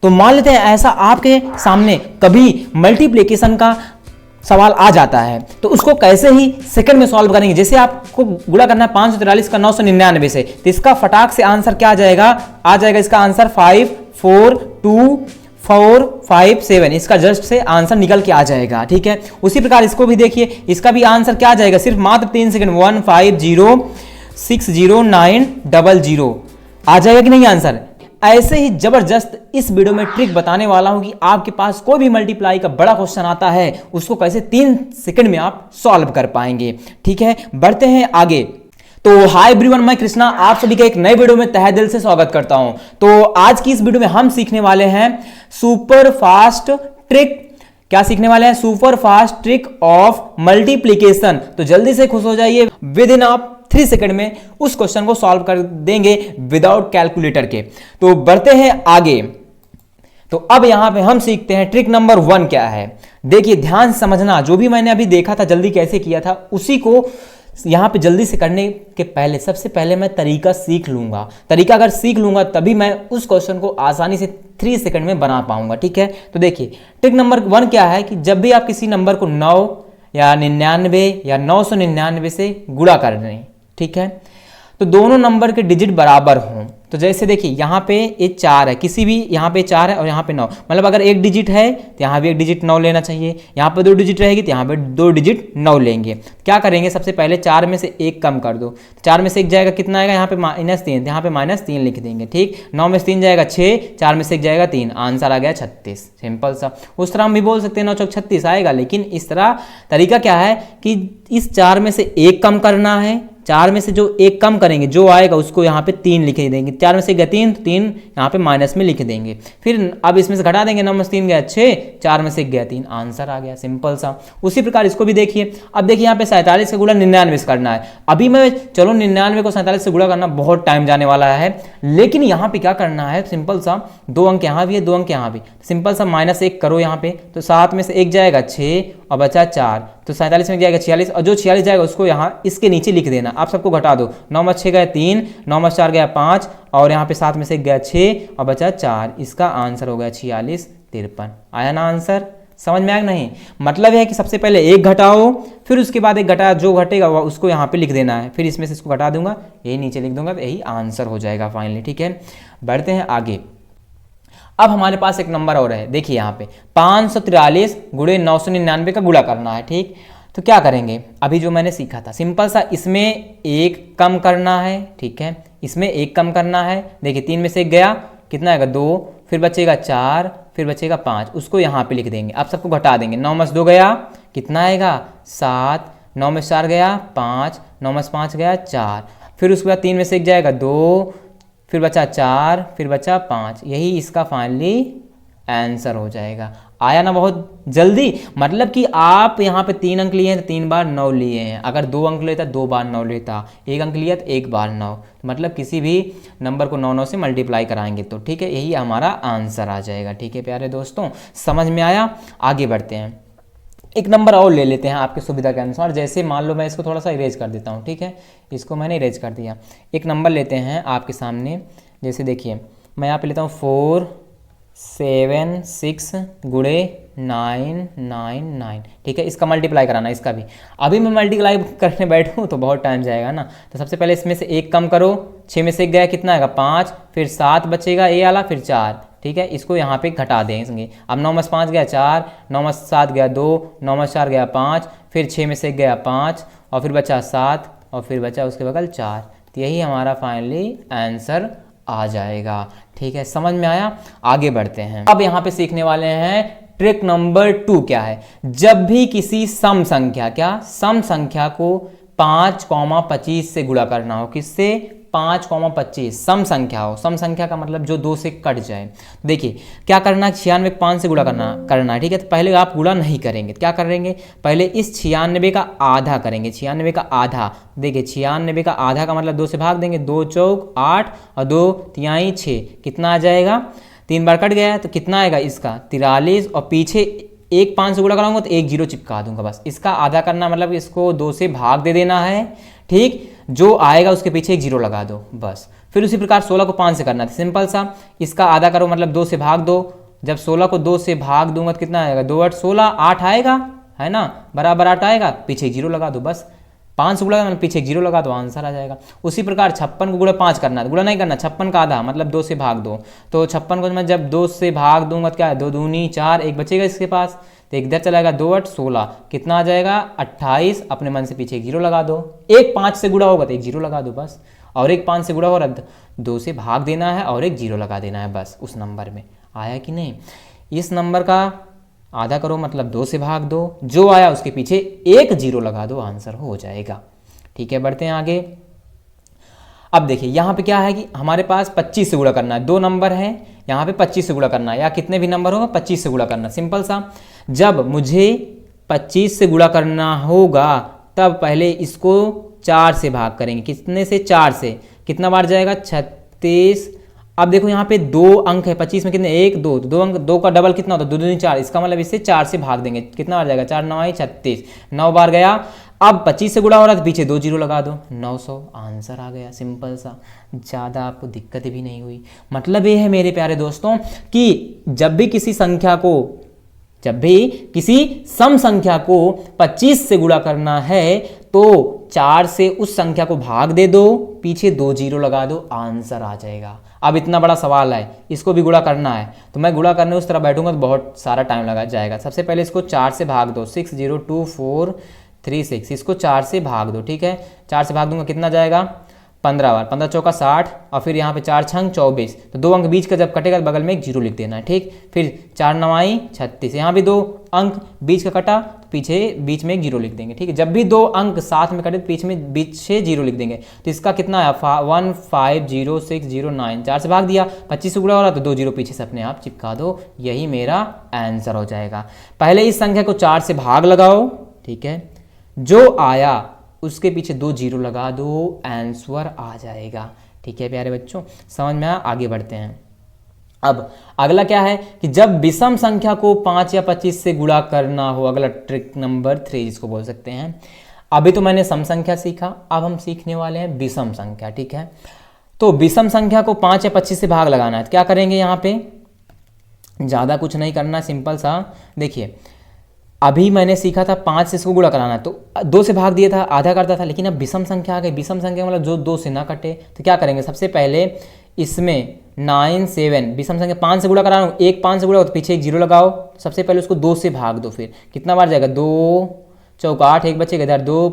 तो मान लेते हैं ऐसा आपके सामने कभी मल्टीप्लिकेशन का सवाल आ जाता है तो उसको कैसे ही सेकंड में सॉल्व करेंगे। जैसे आपको गुणा करना है 543 का 999 से, तो इसका फटाक से आंसर क्या आ जाएगा इसका आंसर 54245 इसका जस्ट से आंसर निकल के आ जाएगा। ठीक है, उसी प्रकार इसको भी देखिए, इसका भी आंसर क्या आ जाएगा, सिर्फ मात्र 3 सेकंड 15060900 आ जाएगा कि नहीं आंसर। ऐसे ही जबरदस्त इस वीडियो में ट्रिक बताने वाला हूं कि आपके पास कोई भी मल्टीप्लाई का बड़ा क्वेश्चन आता है उसको कैसे 3 सेकंड में आप सॉल्व कर पाएंगे। ठीक है, बढ़ते हैं आगे। तो हाय एवरीवन, मैं कृष्णा आप सभी का एक नए वीडियो में तहे दिल से स्वागत करता हूं। तो आज की इस वीडियो में हम सीखने वाले हैं सुपर फास्ट ट्रिक। क्या सीखने वाले हैं? Super fast trick of multiplication. तो जल्दी से खुश हो जाइए, विद इन आप 3 सेकंड में उस क्वेश्चन को सॉल्व कर देंगे विदाउट कैलकुलेटर के। तो बढ़ते हैं आगे। तो अब यहां पे हम सीखते हैं ट्रिक नंबर 1 क्या है। देखिए ध्यान समझना, जो भी मैंने अभी देखा था जल्दी कैसे किया था उसी को यहां पे जल्दी से करने के पहले सबसे पहले मैं तरीका सीख लूंगा। तरीका अगर सीख लूंगा तभी मैं उस क्वेश्चन को आसानी से 3 सेकंड में बना पाऊंगा। ठीक है, तो देखिए ट्रिक नंबर 1 क्या है कि जब भी आप किसी नंबर को 9 या 99 या 999 से गुणा कर रहे हैं, ठीक है, तो दोनों नंबर के डिजिट बराबर हों। तो जैसे देखिए यहाँ पे ये 4 है, किसी भी यहाँ पे 4 है और यहाँ पे 9, मतलब अगर एक डिजिट है तो यहाँ भी एक डिजिट 9 लेना चाहिए, यहाँ पे 2 डिजिट रहेगी तो यहाँ पे 2 डिजिट 9 लेंगे। क्या करेंगे, सबसे पहले 4 में से 1 कम कर दो, 4 में से 1 जाएगा कितना आएगा, यहाँ पे -3, यहाँ पे -3 लिख देंगे। ठीक, 9 में से 3 जाएगा 6, 4 में से 1 जाएगा 3, आंसर आ गया 36। सिंपल सा। उस तरह हम भी बोल सकते हैं 9 चौक 36 आएगा, लेकिन इस तरह तरीका क्या है कि इस 4 में से 1 कम करना है, 4 में से जो 1 कम करेंगे जो आएगा उसको यहाँ पे 3 लिख देंगे। 4 में से गया 3 तो 3 यहाँ पे माइनस में लिख देंगे। फिर अब इसमें से घटा देंगे, 9 में से 3 गया 6, 4 में से गया 3, आंसर आ गया। सिंपल सा। उसी प्रकार इसको भी देखिए। अब देखिए यहाँ पे 47 का गुणा 99 से करना है। अभी मैं चलो 99 को 47 से गुणा करना बहुत टाइम जाने वाला है, लेकिन यहाँ पे क्या करना है, सिंपल सा 2 अंक यहाँ भी है 2 अंक यहाँ भी, सिंपल सा -1 करो यहाँ पे, तो 7 में से 1 जाएगा 6 और बचा 4, तो 47 में जाएगा 46 और जो 46 जाएगा उसको यहाँ इसके नीचे लिख देना। आप सबको घटा दो, 9 में 6 गया 3, 9 में 4 गया 5 और यहाँ पे 7 में से 1 गया 6 और बचा 4, इसका आंसर हो गया 46 53। आया ना आंसर? समझ में आया नहीं? मतलब है कि सबसे पहले 1 घटाओ, फिर उसके बाद 1 घटा, जो घटेगा उसको यहाँ पे लिख देना है, फिर इसमें से इसको घटा दूंगा, यही नीचे लिख दूंगा, तो यही आंसर हो जाएगा फाइनली। ठीक है, बढ़ते हैं आगे। अब हमारे पास एक नंबर और है, देखिए यहाँ पे 543 गुणे 999 का गुणा करना है। ठीक, तो क्या करेंगे, अभी जो मैंने सीखा था सिंपल सा, इसमें 1 कम करना है। ठीक है, इसमें 1 कम करना है। देखिए 3 में से 1 गया, कितना आएगा 2, फिर बचेगा 4, फिर बचेगा 5, उसको यहाँ पे लिख देंगे। आप सबको घटा देंगे, 9 में से 2 गया, कितना आएगा 7, 9 में से 4 गया 5, 9 में से 5 गया 4, फिर उसके बाद 3 में से 1 जाएगा 2, फिर बचा 4, फिर बचा 5, यही इसका फाइनली आंसर हो जाएगा। आया ना बहुत जल्दी? मतलब कि आप यहाँ पे 3 अंक लिए हैं तो 3 बार 9 लिए हैं, अगर 2 अंक लेता 2 बार 9 लेता, 1 अंक लिया तो 1 बार 9, मतलब किसी भी नंबर को 9 से मल्टीप्लाई कराएंगे तो। ठीक है, यही हमारा आंसर आ जाएगा। ठीक है प्यारे दोस्तों, समझ में आया? आगे बढ़ते हैं। एक नंबर और ले लेते हैं आपके सुविधा के अनुसार। जैसे मान लो मैं इसको थोड़ा सा इरेज कर देता हूँ। ठीक है, इसको मैंने इरेज कर दिया। एक नंबर लेते हैं आपके सामने, जैसे देखिए मैं यहाँ पे लेता हूँ 476 गुणे 999। ठीक है, इसका मल्टीप्लाई कराना है, इसका भी। अभी मैं मल्टीप्लाई करने बैठूँ तो बहुत टाइम जाएगा ना, तो सबसे पहले इसमें से 1 कम करो, 6 में से 1 गया कितना आएगा 5, फिर 7 बचेगा ए वाला, फिर 4। ठीक है, इसको यहाँ पे घटा देंगे। अब 9 में से 5 गया 4, 9 में से 7 गया 2, 9 में से 4 गया 5, फिर 6 में से 1 गया 5 और फिर बचा 7 और फिर बचा उसके बगल 4, तो यही हमारा फाइनली आंसर आ जाएगा। ठीक है, समझ में आया? आगे बढ़ते हैं। अब यहाँ पे सीखने वाले हैं ट्रिक नंबर 2 क्या है। जब भी किसी सम संख्या, क्या सम संख्या को 5,25 से गुणा करना हो, किससे? 5,25 सम संख्या हो। सम संख्या का मतलब जो 2 से कट जाए। देखिए क्या करना है, 96 को 5 से गुणा करना है। ठीक है, तो पहले आप गुणा नहीं करेंगे, क्या करेंगे, पहले इस 96 का आधा करेंगे। 96 का आधा, देखिए 96 का आधा का मतलब 2 से भाग देंगे, 2 चौक 8 और 2 तिहाई 6, कितना आ जाएगा, 3 बार कट गया तो कितना आएगा इसका 43, और पीछे 1 5 से गुणा कराऊंगा तो 1 0 चिपका दूंगा। बस इसका आधा करना मतलब इसको 2 से भाग दे देना है। ठीक, जो आएगा उसके पीछे 1 0 लगा दो बस। फिर उसी प्रकार 16 को 5 से करना था, सिंपल सा, इसका आधा करो मतलब 2 से भाग दो। जब 16 को 2 से भाग दूंगा तो कितना आएगा, 2 8 16, 8 आएगा, है ना, बराबर 8 आएगा, पीछे एक जीरो लगा दो, बस 5 से गुणा पीछे एक जीरो लगा दो, आंसर आ जाएगा। उसी प्रकार 56 को गुणा 5 करना है, गुणा नहीं करना, 56 का आधा मतलब 2 से भाग दो। तो 56 को मैं जब 2 से भाग दूंगा तो क्या है, 2 दूनी 4, एक बचेगा इसके पास, तो इधर चलाएगा 2 8 16, कितना आ जाएगा 28, अपने मन से पीछे एक जीरो लगा दो। एक 5 से गुणा होगा तो एक जीरो लगा दो बस, और एक 5 से गुणा हो रहा है 2 से भाग देना है और एक जीरो लगा देना है बस उस नंबर में। आया कि नहीं, इस नंबर का आधा करो मतलब 2 से भाग दो, जो आया उसके पीछे एक जीरो लगा दो, आंसर हो जाएगा। ठीक है, बढ़ते हैं आगे। अब देखिए यहाँ पे क्या है कि हमारे पास 25 से गुणा करना है, 2 नंबर है, यहाँ पे 25 से गुणा करना है, या कितने भी नंबर होगा 25 से गुणा करना, सिंपल सा। जब मुझे 25 से गुणा करना होगा तब पहले इसको 4 से भाग करेंगे, कितने से, 4 से, कितना बार जाएगा 36। अब देखो यहाँ पे 2 अंक है, 25 में कितने, 1 2, 2 अंक, 2 का डबल कितना होता है, 2 दूनी 4, इसका मतलब इससे 4 से भाग देंगे, कितना बार जाएगा, 4 9 36, 9 बार गया। अब 25 से गुणा हो रहा है तो पीछे 2 जीरो लगा दो, 900, आंसर आ गया, सिंपल सा, ज़्यादा आपको दिक्कत भी नहीं हुई। मतलब ये है मेरे प्यारे दोस्तों कि जब भी किसी सम संख्या को 25 से गुणा करना है तो 4 से उस संख्या को भाग दे दो, पीछे 2 जीरो लगा दो, आंसर आ जाएगा। अब इतना बड़ा सवाल है, इसको भी गुणा करना है, तो मैं गुणा करने उस तरह बैठूंगा तो बहुत सारा टाइम लगा जाएगा। सबसे पहले इसको 4 से भाग दो, 602436, इसको 4 से भाग दो, ठीक है, 4 से भाग दूंगा कितना जाएगा, 15 बार, 15 चौका 60, और फिर यहाँ पे 4 छंग 24, तो 2 अंक बीच का जब कटेगा तो बगल में एक जीरो लिख देना है, ठीक। फिर 4 9 36, यहाँ भी 2 अंक बीच का कटा तो पीछे बीच में एक जीरो लिख देंगे, ठीक है। जब भी 2 अंक साथ में कटे तो बीच से जीरो लिख देंगे, तो इसका कितना है 150609, 4 से भाग दिया, 25 से गुणा हो रहा तो 2 जीरो पीछे से अपने आप चिपका दो, यही मेरा आंसर हो जाएगा। पहले इस संख्या को 4 से भाग लगाओ, ठीक है, जो आया उसके पीछे 2 जीरो लगा दो, आंसर आ जाएगा। ठीक है प्यारे बच्चों, समझ में आया, आगे बढ़ते हैं। अब अगला क्या है कि जब विषम संख्या को 5 या 25 से गुणा करना हो, अगला ट्रिक नंबर 3 जिसको बोल सकते हैं। अभी तो मैंने सम संख्या सीखा, अब हम सीखने वाले हैं विषम संख्या, ठीक है। तो विषम संख्या को 5 या 25 से भाग लगाना है, तो क्या करेंगे, यहाँ पे ज़्यादा कुछ नहीं करना, सिंपल सा, देखिए अभी मैंने सीखा था 5 से इसको गुणा कराना, तो 2 से भाग दिया था, आधा करता था, लेकिन अब विषम संख्या आ गई। विषम संख्या मतलब जो 2 से ना कटे, तो क्या करेंगे, सबसे पहले इसमें 9 7, विषम संख्या 5 से गुणा कराना हो, एक 5 से गुणा हो तो पीछे एक जीरो लगाओ, सबसे पहले उसको 2 से भाग दो, फिर कितना बार जाएगा, 2 चौका 8, एक बचेगा इधर, 2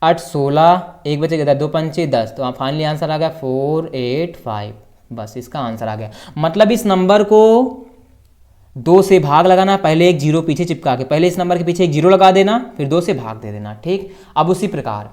8 16, एक बचेगा इधर, 2 5 10, तो फाइनली आंसर आ गया 485, बस इसका आंसर आ गया। मतलब इस नंबर को 2 से भाग लगाना, पहले एक जीरो पीछे चिपका के, पहले इस नंबर के पीछे एक जीरो लगा देना, फिर 2 से भाग दे देना, ठीक। अब उसी प्रकार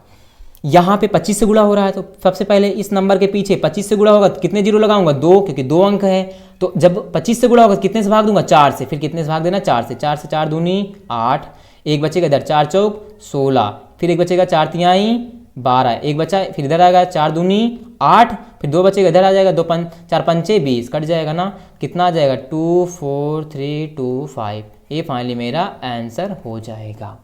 यहाँ पे 25 से गुणा हो रहा है, तो सबसे पहले इस नंबर के पीछे 25 से गुणा होगा तो कितने जीरो लगाऊंगा, 2, क्योंकि 2 अंक है, तो जब 25 से गुणा होगा तो कितने से भाग दूंगा, 4 से, फिर कितने से भाग देना, 4 से, 4 दूनी 8, एक बचेगा इधर, 4 चौक 16, फिर एक बचेगा 4 तिहाई 12, एक बचा, फिर इधर आएगा 4 दूनी 8, फिर 2 बचेगा इधर आ जाएगा, 4 पंचे 20, कट जाएगा ना, कितना आ जाएगा 24325, ये फाइनली मेरा आंसर हो जाएगा।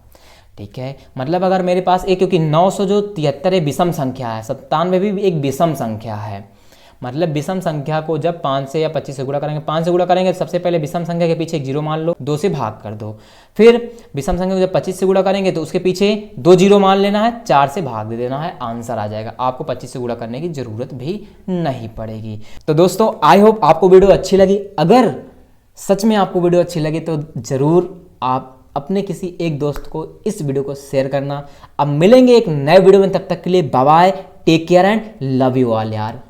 ठीक है, मतलब अगर मेरे पास एक, क्योंकि 973 है विषम संख्या है, 97 भी एक विषम संख्या है, मतलब विषम संख्या को जब 5 से या 25 से गुणा करेंगे, 5 से गुणा करेंगे सबसे पहले विषम संख्या के पीछे एक जीरो मान लो, 2 से भाग कर दो, फिर विषम संख्या को जब 25 से गुणा करेंगे तो उसके पीछे 2 जीरो मान लेना है, 4 से भाग दे देना है, आंसर आ जाएगा। आपको 25 से गुणा करने की जरूरत भी नहीं पड़ेगी। तो दोस्तों आई होप आपको वीडियो अच्छी लगी। अगर सच में आपको वीडियो अच्छी लगी तो जरूर आप अपने किसी एक दोस्त को इस वीडियो को शेयर करना। अब मिलेंगे एक नए वीडियो में, तब तक के लिए bye bye, take care and love you all यार।